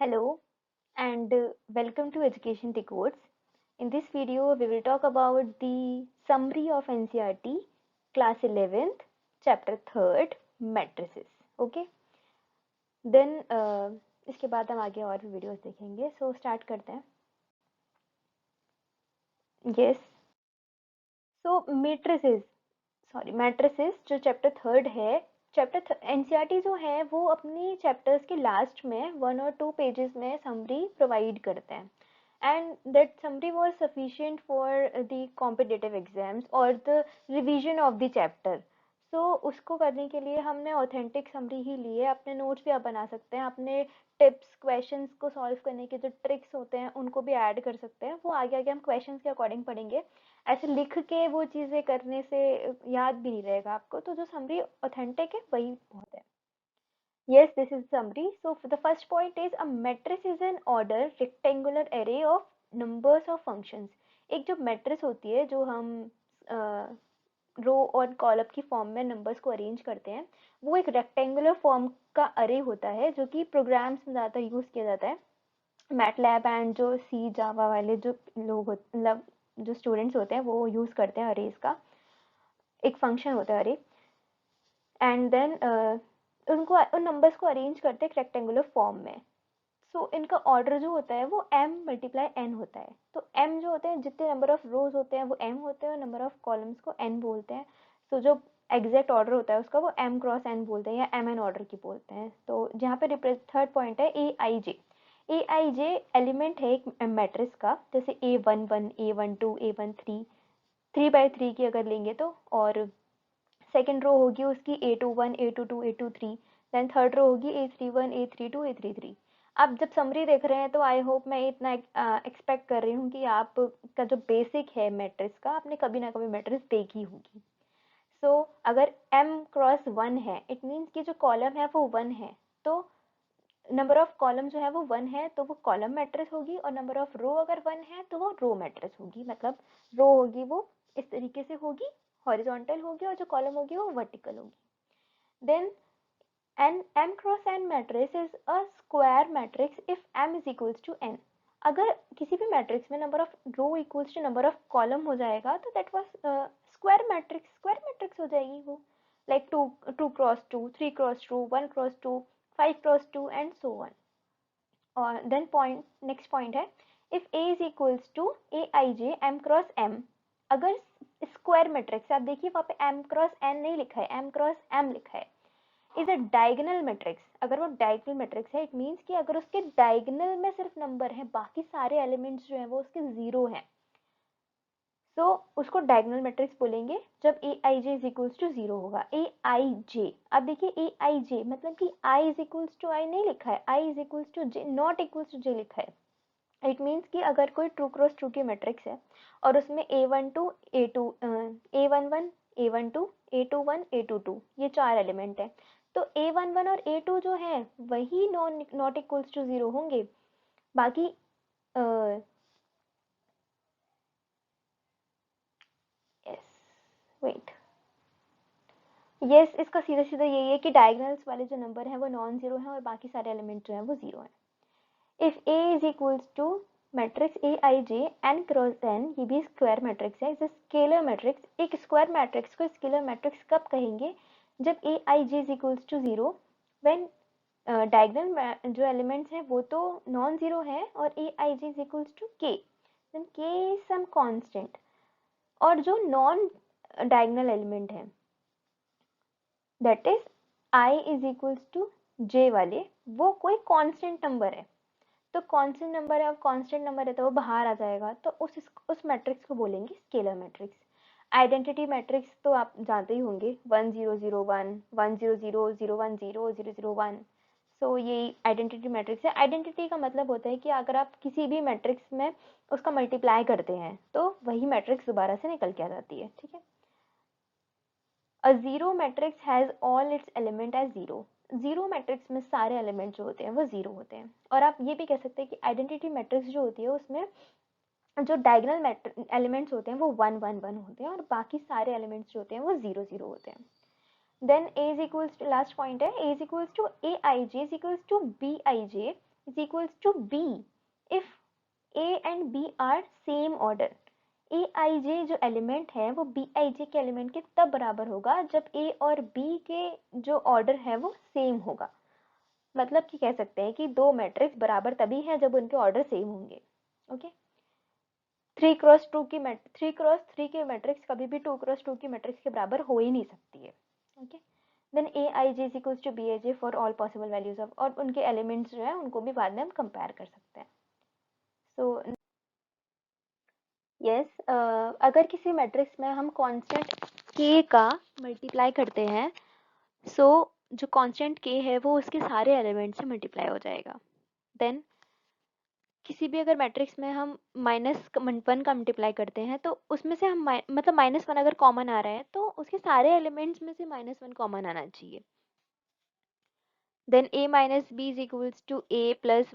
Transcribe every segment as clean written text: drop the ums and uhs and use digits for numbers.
Hello and welcome to Education Decodes. In this video, we will talk about the summary of NCERT class 11th, chapter 3rd, matrices. Okay? Then इसके बाद हम आगे और भी videos देखेंगे. So start करते हैं. Yes. So matrices जो चैप्टर 3rd है, एनसीईआरटी जो है वो अपनी चैप्टर्स के लास्ट में 1 और 2 पेजेस में समरी प्रोवाइड करते हैं and that summary was sufficient for the competitive exams or the revision of the chapter. So उसको करने के लिए हमने authentic summary ही ली है. अपने notes भी आप बना सकते हैं, अपने tips questions को solve करने के जो tricks होते हैं उनको भी add कर सकते हैं. वो आगे आगे हम questions के according पढ़ेंगे. ऐसे लिख के वो चीज़ें करने से याद भी नहीं रहेगा आपको. तो जो summary authentic है वही बहुत है. Yes, this is summary. So the first point is a matrix is an order rectangular array of numbers of functions. एक जो matrix होती है जो हम रो और कॉलम की फॉर्म में नंबर्स को अरेंज करते हैं, वो एक रेक्टेंगुलर फॉर्म का अरे होता है जो कि प्रोग्राम्स में ज़्यादा यूज़ किया जाता है. मैटलैब एंड जो सी जावा वाले जो लोग मतलब जो स्टूडेंट्स होते हैं वो यूज़ करते हैं अरेज का. एक फंक्शन होता है अरे एंड देन उनको उन नंबर्स को अरेंज करते हैं एक रेक्टेंगुलर फॉर्म में. सो इनका ऑर्डर जो होता है वो m मल्टीप्लाई n होता है. तो m जो होते हैं जितने नंबर ऑफ रोज होते हैं वो m होते हैं और नंबर ऑफ कॉलम्स को n बोलते हैं. सो जो एग्जैक्ट ऑर्डर होता है उसका वो m क्रॉस n बोलते हैं या mn ऑर्डर की बोलते हैं. तो जहाँ पे थर्ड पॉइंट है aij एलिमेंट है एक मैट्रिक्स का. जैसे a11 a12 a13 3x3 की अगर लेंगे तो, और सेकेंड रो होगी उसकी a21 a22 a23, then third row होगी a31 a32 a33. आप जब समरी देख रहे हैं तो आई होप मैं इतना एक्सपेक्ट कर रही हूँ कि आप का जो बेसिक है मैट्रिक्स का आपने कभी ना कभी मैट्रिक्स देखी होगी. सो अगर m क्रॉस 1 है इट मीन्स कि जो कॉलम है वो 1 है. तो नंबर ऑफ कॉलम जो है वो 1 है तो वो कॉलम मैट्रिक्स होगी, और नंबर ऑफ रो अगर 1 है तो वो रो मैट्रिक्स होगी. मतलब रो होगी वो इस तरीके से होगी, हॉरिजॉन्टल होगी, और जो कॉलम होगी वो वर्टिकल होगी. Then an m cross n matrix is a square matrix if m is equals to n. अगर किसी भी मैट्रिक्स में number of row equals to number of column हो जाएगा तो दैट वाज स्क्वायर मैट्रिक्स हो जाएगी वो. Like 2 cross 2 3 cross 2 1 cross 2 5 cross 2 and so on. और देन पॉइंट नेक्स्ट पॉइंट है if a is equals to aij m cross m. अगर square matrix आप देखिए वहाँ पे m क्रॉस n नहीं लिखा है, m क्रॉस m लिखा है. Is a diagonal matrix. अगर वो डायगोनल मैट्रिक्स है इट मीन्स कि अगर उसके डायगोनल में सिर्फ नंबर है बाकी सारे एलिमेंट्स जो हैं वो उसके जीरो हैं, तो उसको डायगोनल मैट्रिक्स बोलेंगे जब A I J is equals to zero होगा. ए आई जे, अब देखिए ए आई जे मतलब कि I is equals to I नहीं लिखा है, I is equals to J not equals to J लिखा है. इट मीन्स कि अगर कोई ट्रू क्रॉस ट्रू की मैट्रिक्स है और उसमें a12 a2 a11 a12 a21 a22 ये चार एलिमेंट है, तो a11 और a2 जो है वही नॉट इक्वल्स टू जीरो होंगे. बाकी यस वेट यस इसका सीधा सीधा यही है कि डायगोनल्स वाले जो नंबर हैं वो नॉन जीरो हैं और बाकी सारे एलिमेंट जो हैं वो जीरो हैं. If a is equals to matrix A I J N cross N, ये भी स्क्वायर मैट्रिक्स है, इसे स्केलर मैट्रिक्स. एक स्क्वायर मैट्रिक्स को स्केलर मैट्रिक्स कब कहेंगे? जब A I J is equals to zero, when diagonal जो एलिमेंट्स हैं वो तो नॉन जीरो है और A I J is equals to K, then K is some constant. और जो नॉन डायगोनल एलिमेंट है that is I is equals to J वाले, वो कोई कांस्टेंट नंबर है. तो कांस्टेंट नंबर है और कांस्टेंट नंबर है तो वो बाहर आ जाएगा, तो उस मैट्रिक्स को बोलेंगे स्केलर मैट्रिक्स. आइडेंटिटी मैट्रिक्स तो आप जानते ही होंगे 1 0 0 1 1 0 0 0 1 0 0 0 1. सो ये आइडेंटिटी मैट्रिक्स है. आइडेंटिटी का मतलब होता है कि अगर आप किसी भी मैट्रिक्स में उसका मल्टीप्लाई करते हैं तो वही मैट्रिक्स दोबारा से निकल के आ जाती है. ठीक है. A zero matrix has all its element as zero. Zero matrix में सारे एलिमेंट जो होते हैं वो जीरो होते हैं. और आप ये भी कह सकते हैं कि आइडेंटिटी मैट्रिक्स जो होती है उसमें जो डायगोनल एलिमेंट्स होते हैं वो 1 1 1 होते हैं और बाकी सारे एलिमेंट्स जो होते हैं वो 0 0 होते हैं. Then a is equals to, last point है, a is equals to A I J is equals to B I J is equals to B if A and B are same order. Aij जो element है वो Bij के element के तब बराबर होगा जब A और B के जो ऑर्डर है वो सेम होगा। मतलब कि कह सकते हैं कि दो मैट्रिक्स बराबर तभी है जब उनके ऑर्डर सेम होंगे। ओके, 3x3 की मैट्रिक्स कभी भी 2x2 की मैट्रिक्स के बराबर हो ही नहीं सकती है। Okay, then Aij is equals to Bij for all possible values of, और उनके एलिमेंट्स जो है उनको भी बाद में हम कंपेयर कर सकते हैं। सो यस, अगर किसी मैट्रिक्स में हम कांस्टेंट k का मल्टीप्लाई करते हैं, सो जो कांस्टेंट k है वो उसके सारे एलिमेंट से मल्टीप्लाई हो जाएगा। देन किसी भी अगर मैट्रिक्स में हम -1 का मल्टीप्लाई करते हैं तो उसमें से हम मतलब -1 अगर कॉमन आ रहा है तो उसके सारे एलिमेंट्स में से -1 कॉमन आना चाहिए। Then a minus B is equals to a plus,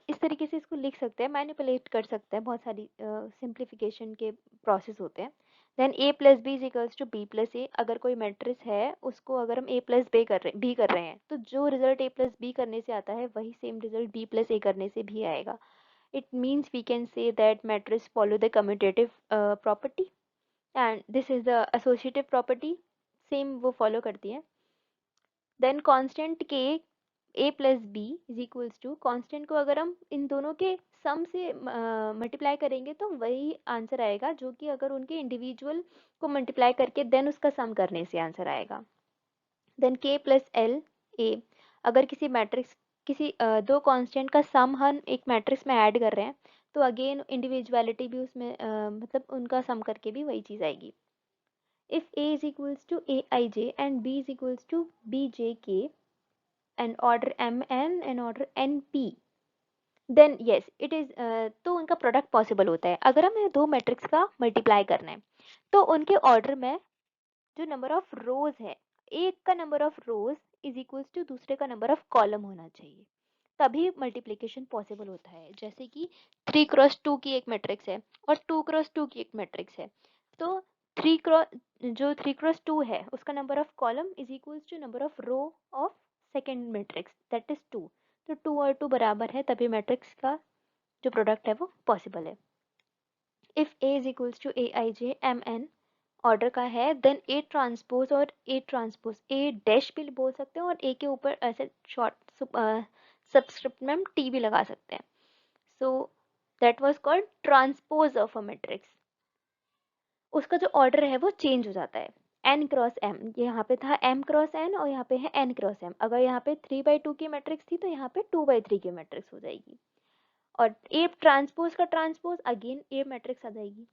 इस तरीके से इसको लिख सकते हैं, मैनिपुलेट कर सकते हैं, बहुत सारी सिंप्लीफिकेशन के प्रोसेस होते हैं। Then a plus B is equals to b plus a, अगर कोई मैट्रिक्स है उसको अगर हम a प्लस b कर रहे हैं तो जो रिजल्ट a प्लस b करने से आता है वही same result b plus a करने से भी आएगा। It means we can say that matrices follow the commutative property and this is the associative property, same वो follow करती है। Then constant k a plus b is equals to, constant को अगर हम इन दोनों के सम से मल्टीप्लाई करेंगे तो वही आंसर आएगा जो कि अगर उनके इंडिविजुअल को मल्टीप्लाई करके देन उसका सम करने से आंसर आएगा। Then k plus L A, अगर किसी मैट्रिक्स दो कांस्टेंट का सम हम एक मैट्रिक्स में ऐड कर रहे हैं तो अगेन इंडिविजुअलिटी भी उसमें मतलब उनका सम करके भी वही चीज़ आएगी। If a is equals to aij and b is equals to bjk and order mn and order np, then yes it is, तो उनका प्रोडक्ट पॉसिबल होता है। अगर हमें दो मैट्रिक्स का मल्टीप्लाई करना है तो उनके ऑर्डर में जो नंबर ऑफ रोज है, एक का number of rows is equals to दूसरे का नंबर ऑफ कॉलम होना चाहिए, तभी मल्टीप्लिकेशन पॉसिबल होता है। जैसे कि 3x2 की एक मैट्रिक्स है और 2x2 की एक मैट्रिक्स है, तो 3 क्रॉस जो 3x2 है उसका number of column is equals to number of row of second matrix that is 2, तो 2 और 2 बराबर है तभी मैट्रिक्स का जो प्रोडक्ट है वो पॉसिबल है। If a is equals to A I J M N order का है, देन ए ट्रांसपोज और ए ट्रांसपोज ए डैश भी बोल सकते हैं और ए के ऊपर ऐसे शॉर्ट सबस्क्रिप्ट में हम टी भी लगा सकते हैं। So that was called transpose of a matrix. उसका जो ऑर्डर है वो चेंज हो जाता है n क्रॉस m, यहाँ पे था m क्रॉस n और यहाँ पे है n क्रॉस m। अगर यहाँ पे 3/2 की मैट्रिक्स थी तो यहाँ पे 2/3 की मैट्रिक्स हो जाएगी। और ए ट्रांसपोज का ट्रांसपोज अगेन ए मैट्रिक्स आ जाएगी।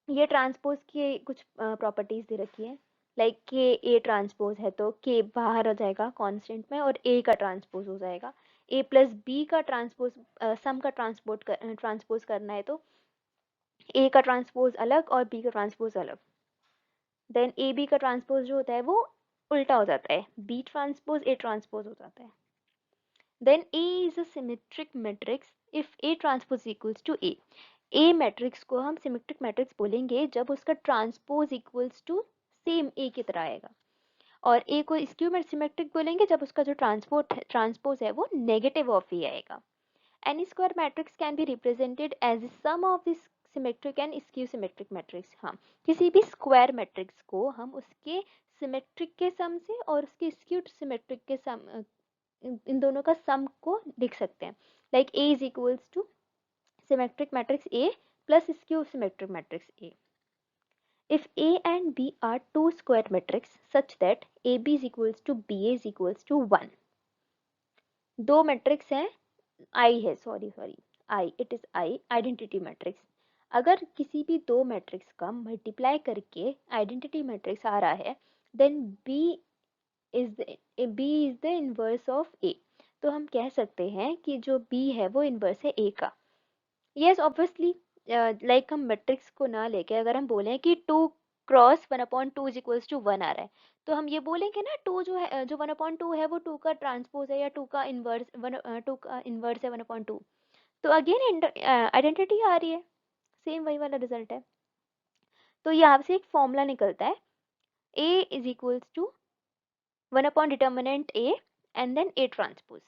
ये ट्रांसपोज की कुछ प्रॉपर्टीज दे रखी है, लाइक के ए ट्रांसपोज है तो के बाहर आ जाएगा कांस्टेंट में और ए का ट्रांसपोज हो जाएगा। ए प्लस बी का ट्रांसपोज सम का ट्रांसपोज करना है तो ए का ट्रांसपोज अलग और बी का ट्रांसपोज अलग। देन ए बी का ट्रांसपोज जो होता है वो उल्टा हो जाता है, बी ट्रांसपोज ए ट्रांसपोज हो जाता है। Then A is a symmetric matrix if A transpose equals to A. A matrix को हम सिमेट्रिक मैट्रिक्स बोलेंगे जब उसका transpose equals to same A की तरह आएगा, और ए को स्क्यू सिमेट्रिक बोलेंगे जब उसका जो ट्रांसपोज है वो नेगेटिव ऑफ ए आएगा। Any square matrix can be represented as sum of this symmetric and skew symmetric matrix. हाँ, किसी भी स्क्वायर मैट्रिक्स को हम उसके सिमेट्रिक के सम से और उसके स्क्यूड सिमेट्रिक के सम, इन दोनों का सम को लिख सकते हैं। Like A is equals to symmetric matrix A plus skew symmetric matrix A. If A and B are two square matrix such that AB is equals to BA is equals to 1. दो matrix हैं, it is I identity matrix. अगर किसी भी दो matrix का multiply करके identity matrix आ रहा है, then B is the inverse of A. तो हम कह सकते हैं कि जो बी है वो इनवर्स है ए का। यस ऑब्वियसली, लाइक हम मैट्रिक्स को ना लेके अगर हम बोलें कि 2x1/2 इज इक्वल्स टू 1 आ रहा है तो हम ये बोलेंगे ना 2 जो है, जो 1/2 है वो 2 का ट्रांसपोज है या 2 का इन्वर्स 1 है 1/2। तो अगेन आइडेंटिटी आ रही है, सेम वही वाला रिजल्ट है। तो यहाँ से एक फॉर्मूला निकलता है, A is equals to 1 upon determinant A and then A transpose.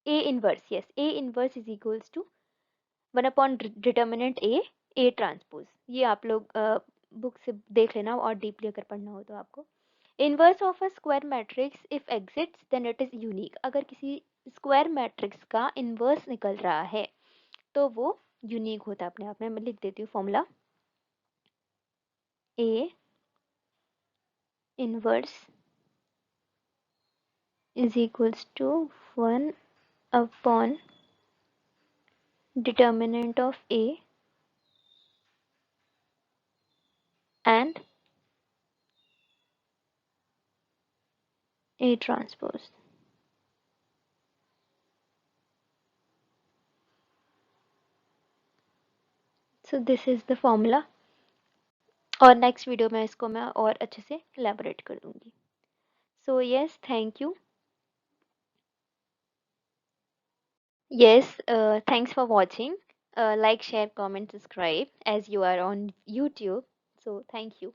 A inverse, yes, A inverse is equals to 1 upon determinant A transpose. ये आप लोग बुक से देख लेना और डीपली अगर पढ़ना हो तो आपको। Inverse of a square matrix if exists then it is unique. अगर किसी स्क्वायर मैट्रिक्स का इनवर्स निकल रहा है तो वो यूनिक होता है अपने आप में। मैं लिख देती हूँ formula. A inverse is equals to 1 upon determinant of A and A transpose। So this is the formula। और नेक्स्ट वीडियो में इसको मैं और अच्छे से एलैबोरेट कर दूंगी। So yes, thank you. Yes, thanks for watching. Like, share, comment, subscribe as you are on YouTube। So thank you।